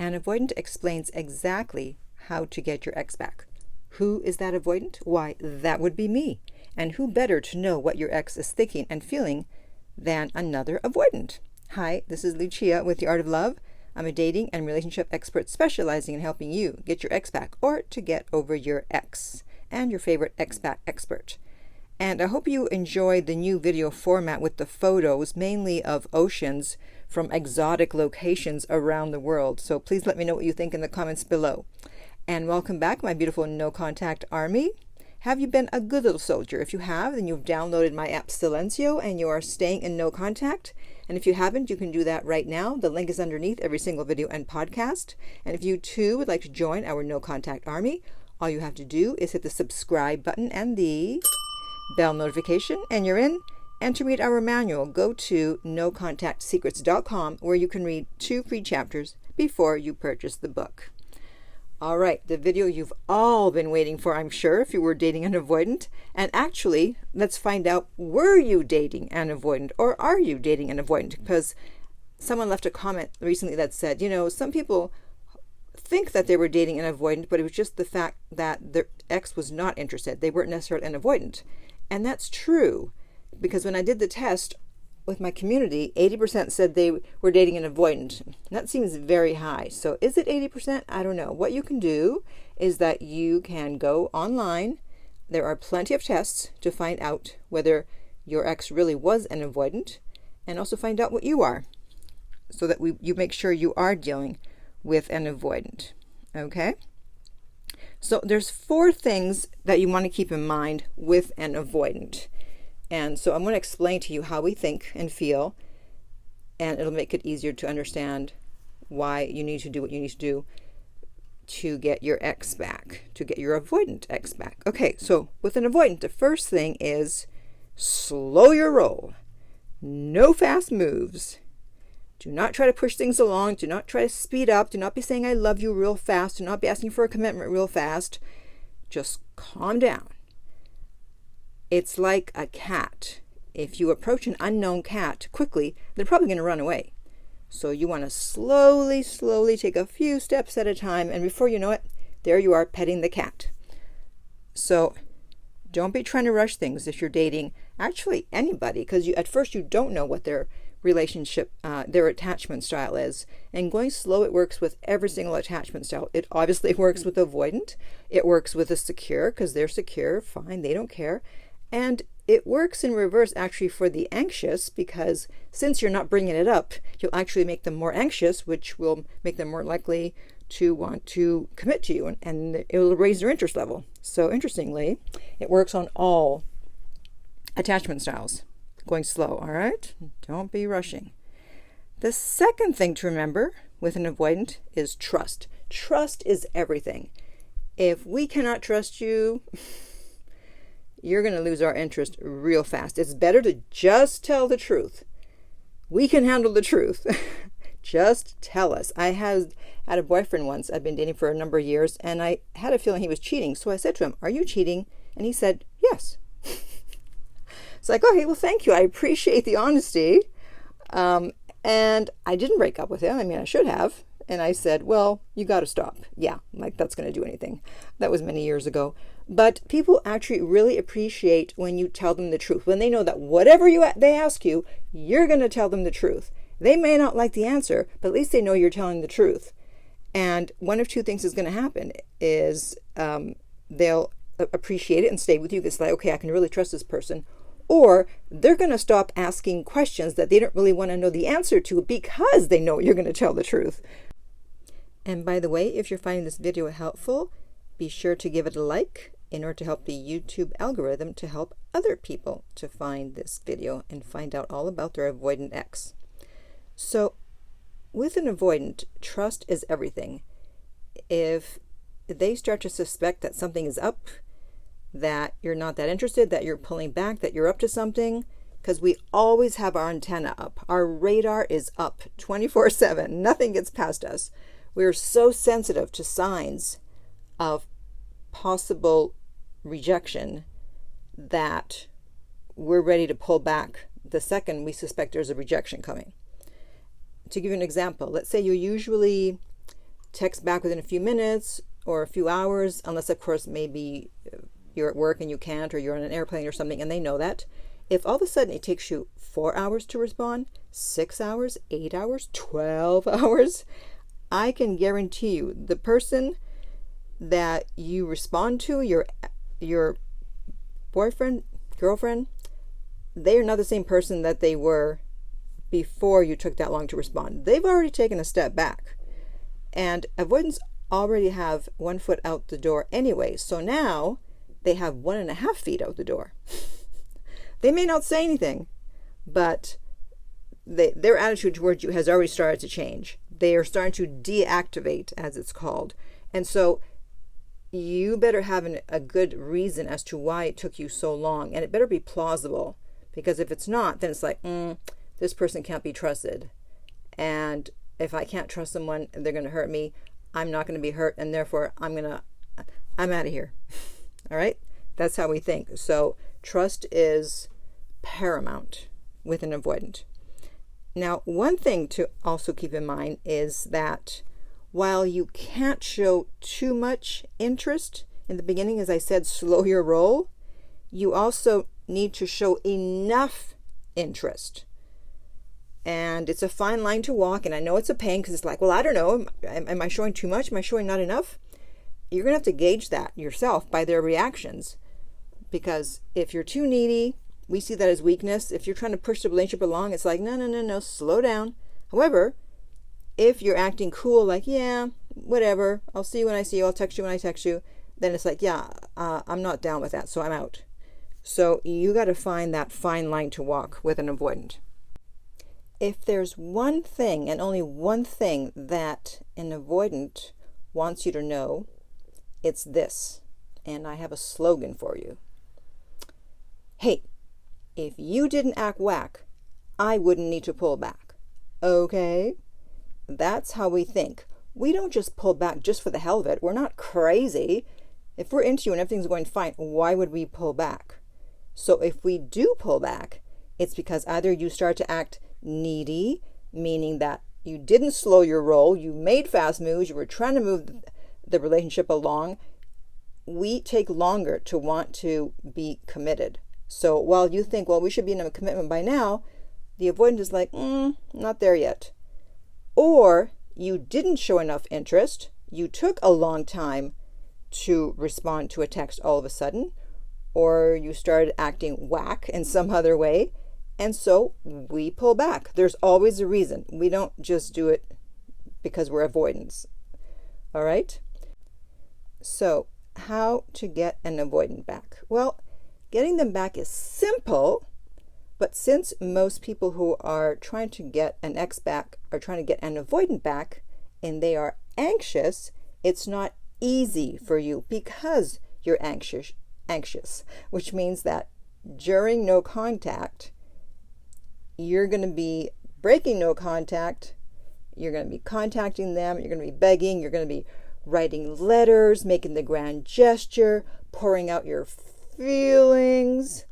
An avoidant explains exactly how to get your ex back. Who is that avoidant? Why, that would be me. And who better to know what your ex is thinking and feeling than another avoidant? Hi, this is Lucia with The Art of Love. I'm a dating and relationship expert specializing in helping you get your ex back or to get over your ex, and your favorite ex back expert. And I hope you enjoy the new video format with the photos, mainly of oceans from exotic locations around the world. So please let me know what you think in the comments below. And welcome back, my beautiful no contact army. Have you been a good little soldier? If you have, then you've downloaded my app Silencio and you are staying in no contact. And if you haven't, you can do that right now. The link is underneath every single video and podcast. And if you too would like to join our no contact army, all you have to do is hit the subscribe button and the bell notification and you're in. And to read our manual, go to nocontactsecrets.com where you can read 2 free chapters before you purchase the book. All right, the video you've all been waiting for, I'm sure, if you were dating an avoidant. And actually, let's find out, were you dating an avoidant or are you dating an avoidant? Because someone left a comment recently that said, you know, some people think that they were dating an avoidant, but it was just the fact that their ex was not interested. They weren't necessarily an avoidant. And that's true, because when I did the test with my community, 80% said they were dating an avoidant. That seems very high. So is it 80%? I don't know. What you can do is that you can go online. There are plenty of tests to find out whether your ex really was an avoidant, and also find out what you are, so that you make sure you are dealing with an avoidant. Okay? So there's 4 things that you want to keep in mind with an avoidant. And so I'm going to explain to you how we think and feel, and it'll make it easier to understand why you need to do what you need to do to get your ex back, to get your avoidant ex back. Okay, so with an avoidant, the first thing is slow your roll. No fast moves. Do not try to push things along. Do not try to speed up. Do not be saying I love you real fast. Do not be asking for a commitment real fast. Just calm down. It's like a cat. If you approach an unknown cat quickly, they're probably going to run away. So you want to slowly take a few steps at a time, and before you know it, there you are petting the cat. So don't be trying to rush things if you're dating actually anybody, because at first you don't know what their relationship, their attachment style is. And going slow, it works with every single attachment style. It obviously works with avoidant. It works with a secure, because they're secure, fine, they don't care. And it works in reverse actually for the anxious, because since you're not bringing it up, you'll actually make them more anxious, which will make them more likely to want to commit to you, and it will raise their interest level. So interestingly, it works on all attachment styles. Going slow, all right? Don't be rushing. The second thing to remember with an avoidant is trust. Trust is everything. If we cannot trust you, you're going to lose our interest real fast. It's better to just tell the truth. We can handle the truth. Just tell us. I had a boyfriend once. I'd been dating for a number of years, and I had a feeling he was cheating. So I said to him, "Are you cheating?" And he said, "Yes." It's like, okay, well, thank you. I appreciate the honesty. And I didn't break up with him. I mean, I should have. And I said, well, you got to stop. Yeah, like that's going to do anything. That was many years ago. But people actually really appreciate when you tell them the truth, when they know that whatever they ask you, you're going to tell them the truth. They may not like the answer, but at least they know you're telling the truth. And one of 2 things is going to happen is they'll appreciate it and stay with you. It's like, okay, I can really trust this person. Or they're going to stop asking questions that they don't really want to know the answer to, because they know you're going to tell the truth. And by the way, if you're finding this video helpful, be sure to give it a like in order to help the YouTube algorithm to help other people to find this video and find out all about their avoidant ex. So with an avoidant, trust is everything. If they start to suspect that something is up, that you're not that interested, that you're pulling back, that you're up to something, because we always have our antenna up. Our radar is up 24/7. Nothing gets past us. We're so sensitive to signs of possible rejection that we're ready to pull back the second we suspect there's a rejection coming. To give you an example, let's say you usually text back within a few minutes or a few hours, unless of course maybe you're at work and you can't, or you're on an airplane or something and they know that. If all of a sudden it takes you 4 hours to respond, 6 hours, 8 hours, 12 hours, I can guarantee you the person that you respond to, your boyfriend, girlfriend, they are not the same person that they were before you took that long to respond. They've already taken a step back. And avoidants already have 1 foot out the door anyway. So now they have 1.5 feet out the door. They may not say anything, but their attitude towards you has already started to change. They are starting to deactivate, as it's called. And so you better have a good reason as to why it took you so long. And it better be plausible. Because if it's not, then it's like, this person can't be trusted. And if I can't trust someone, they're going to hurt me. I'm not going to be hurt. And therefore, I'm out of here. All right? That's how we think. So trust is paramount with an avoidant. Now, one thing to also keep in mind is that while you can't show too much interest in the beginning, as I said, slow your roll, you also need to show enough interest. And it's a fine line to walk. And I know it's a pain because it's like, well, I don't know. Am I showing too much? Am I showing not enough? You're going to have to gauge that yourself by their reactions. Because if you're too needy, we see that as weakness. If you're trying to push the relationship along, it's like, no, slow down. However, if you're acting cool, like, yeah, whatever, I'll see you when I see you, I'll text you when I text you, then it's like, yeah, I'm not down with that, so I'm out. So you got to find that fine line to walk with an avoidant. If there's one thing and only one thing that an avoidant wants you to know, it's this. And I have a slogan for you. Hey, if you didn't act whack, I wouldn't need to pull back. Okay? That's how we think. We don't just pull back just for the hell of it. We're not crazy. If we're into you and everything's going fine, why would we pull back? So if we do pull back, it's because either you start to act needy, meaning that you didn't slow your roll, you made fast moves, you were trying to move the relationship along. We take longer to want to be committed. So while you think, well, we should be in a commitment by now, the avoidant is like, not there yet. Or you didn't show enough interest, you took a long time to respond to a text all of a sudden, or you started acting whack in some other way, and so we pull back. There's always a reason. We don't just do it because we're avoidants. All right? So how to get an avoidant back? Well, getting them back is simple, but since most people who are trying to get an ex back are trying to get an avoidant back and they are anxious, it's not easy for you because you're anxious, which means that during no contact, you're going to be breaking no contact, you're going to be contacting them, you're going to be begging, you're going to be writing letters, making the grand gesture, pouring out your feelings.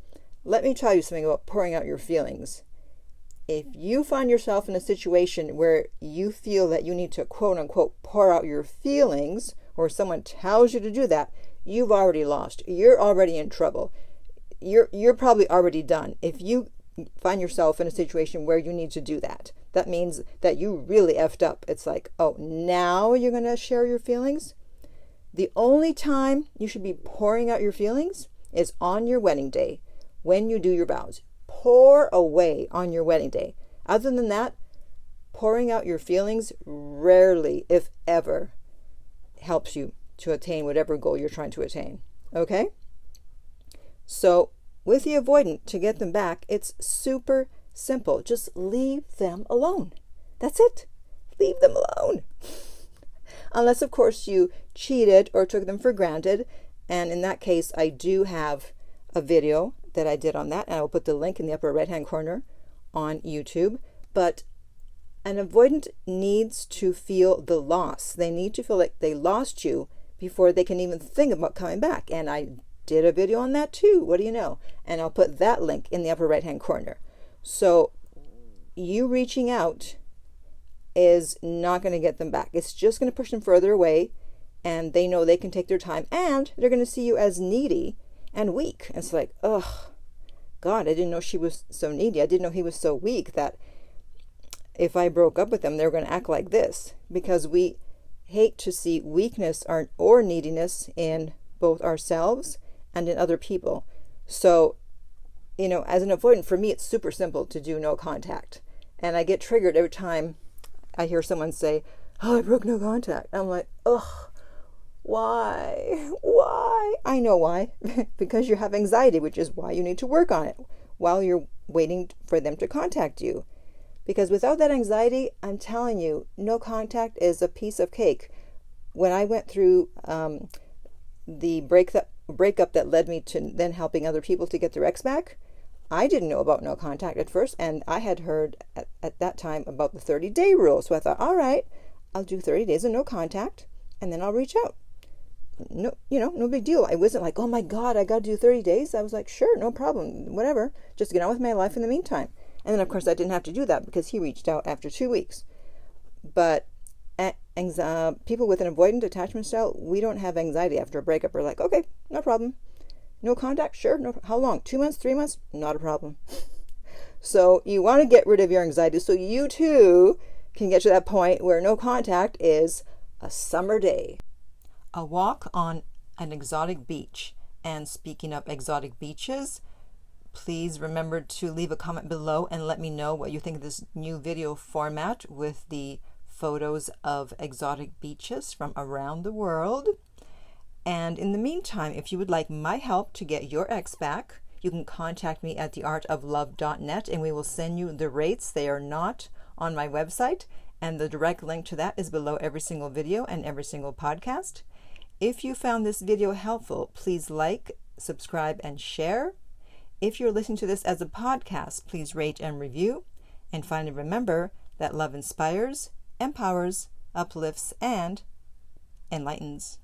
Let me tell you something about pouring out your feelings. If you find yourself in a situation where you feel that you need to quote unquote pour out your feelings, or someone tells you to do that, you've already lost. You're already in trouble. You're probably already done. If you find yourself in a situation where you need to do that, that means that you really effed up. It's like, oh, now you're going to share your feelings? The only time you should be pouring out your feelings is on your wedding day, when you do your vows. Pour away on your wedding day. Other than that, pouring out your feelings rarely, if ever, helps you to attain whatever goal you're trying to attain. Okay? So with the avoidant, to get them back, it's super simple. Just leave them alone. That's it. Leave them alone. Unless, of course, you cheated or took them for granted. And in that case, I do have a video that I did on that. And I will put the link in the upper right-hand corner on YouTube. But an avoidant needs to feel the loss. They need to feel like they lost you before they can even think about coming back. And I did a video on that too. What do you know? And I'll put that link in the upper right-hand corner. So you reaching out is not going to get them back. It's just going to push them further away, and they know they can take their time, and they're going to see you as needy and weak. And it's like, ugh, God, I didn't know she was so needy. I didn't know he was so weak that if I broke up with them, they were going to act like this, because we hate to see weakness or neediness in both ourselves and in other people. So, as an avoidant, for me, it's super simple to do no contact. And I get triggered every time I hear someone say, oh, I broke no contact. I'm like, ugh, why? I know why. Because you have anxiety, which is why you need to work on it while you're waiting for them to contact you. Because without that anxiety, I'm telling you, no contact is a piece of cake. When I went through the breakup that led me to then helping other people to get their ex back, I didn't know about no contact at first, and I had heard at that time about the 30-day rule. So I thought, all right, I'll do 30 days of no contact, and then I'll reach out. No, no big deal. I wasn't like, oh my God, I got to do 30 days. I was like, sure, no problem, whatever. Just get on with my life in the meantime. And then, of course, I didn't have to do that because he reached out after 2 weeks. But people with an avoidant attachment style, we don't have anxiety after a breakup. We're like, okay, no problem. No contact? Sure. No. How long? 2 months? 3 months? Not a problem. So you want to get rid of your anxiety so you too can get to that point where no contact is a summer day. A walk on an exotic beach. And speaking of exotic beaches, please remember to leave a comment below and let me know what you think of this new video format with the photos of exotic beaches from around the world. And in the meantime, if you would like my help to get your ex back, you can contact me at theartoflove.net and we will send you the rates. They are not on my website, and the direct link to that is below every single video and every single podcast. If you found this video helpful, please like, subscribe, and share. If you're listening to this as a podcast, please rate and review. And finally, remember that love inspires, empowers, uplifts, and enlightens.